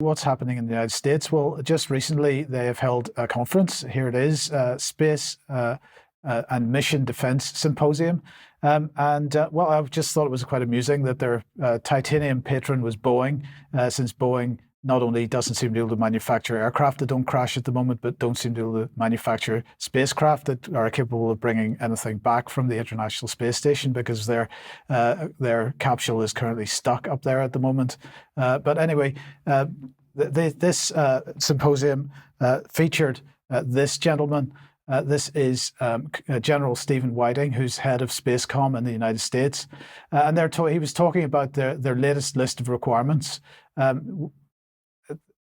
What's happening in the United States? Well, just recently they have held a conference. Here it is, Space and Mission Defense Symposium. Well, I just thought it was quite amusing that their titanium patron was Boeing, since Boeing not only doesn't seem to be able to manufacture aircraft that don't crash at the moment, but don't seem to be able to manufacture spacecraft that are capable of bringing anything back from the International Space Station, because their capsule is currently stuck up there at the moment. But anyway, this symposium featured this gentleman. This is General Stephen Whiting, who's head of SPACECOM in the United States. And he was talking about their latest list of requirements.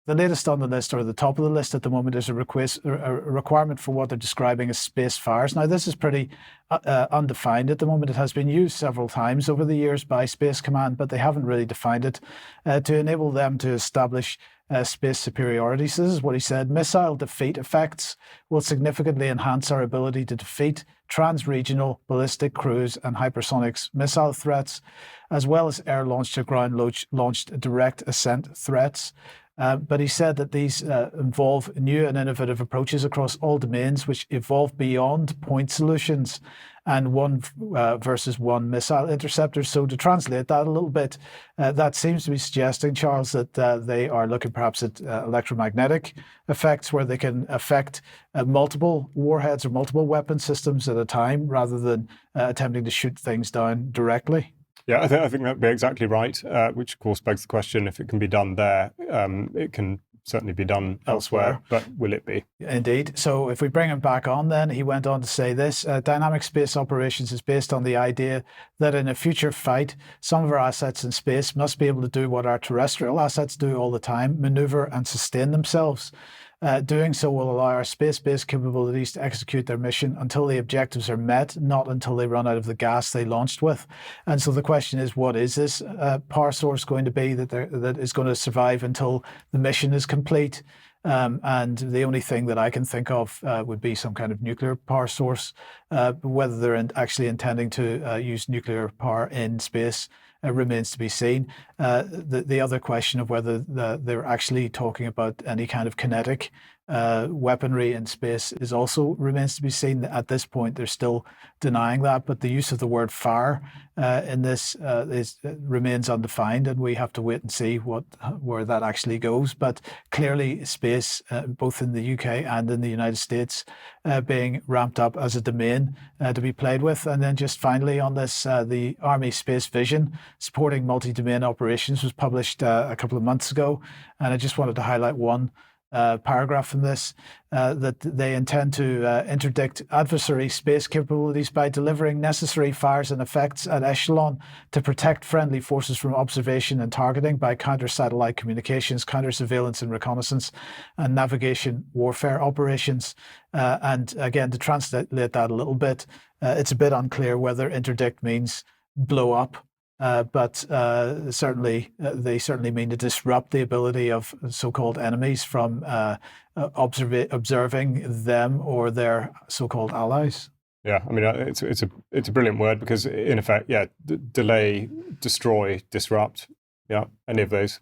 The latest on the list, or the top of the list at the moment, is a requirement for what they're describing as space fires. Now, this is pretty undefined at the moment. It has been used several times over the years by Space Command, but they haven't really defined it to enable them to establish space superiority. So this is what he said: missile defeat effects will significantly enhance our ability to defeat trans-regional ballistic cruise and hypersonics missile threats, as well as air-launched to ground-launched direct ascent threats. But he said that these involve new and innovative approaches across all domains, which evolve beyond point solutions and one versus one missile interceptors. So to translate that a little bit, that seems to be suggesting, Charles, that they are looking perhaps at electromagnetic effects, where they can affect multiple warheads or multiple weapon systems at a time, rather than attempting to shoot things down directly. Yeah, I think that'd be exactly right, which of course begs the question, if it can be done there, it can certainly be done elsewhere, but will it be? Indeed. So if we bring him back on, then he went on to say this: dynamic space operations is based on the idea that in a future fight, some of our assets in space must be able to do what our terrestrial assets do all the time: maneuver and sustain themselves. Doing so will allow our space-based capabilities to execute their mission until the objectives are met, not until they run out of the gas they launched with. And so the question is, what is this power source going to be that is going to survive until the mission is complete? And the only thing that I can think of would be some kind of nuclear power source. Whether they're actually intending to use nuclear power in space remains to be seen. The other question of whether they're actually talking about any kind of kinetic weaponry in space is also remains to be seen. At this point, they're still denying that, but the use of the word fire in this remains undefined, and we have to wait and see where that actually goes. But clearly, space, both in the UK and in the United States, being ramped up as a domain to be played with. And then just finally on this, the Army Space Vision supporting multi-domain operations was published a couple of months ago, and I just wanted to highlight one paragraph from this, that they intend to interdict adversary space capabilities by delivering necessary fires and effects at echelon to protect friendly forces from observation and targeting by counter-satellite communications, counter-surveillance and reconnaissance, and navigation warfare operations. And again, to translate that a little bit, it's a bit unclear whether interdict means blow up. But certainly, they certainly mean to disrupt the ability of so-called enemies from observing them or their so-called allies. Yeah, I mean, it's a brilliant word, because in effect, yeah, delay, destroy, disrupt, yeah, any of those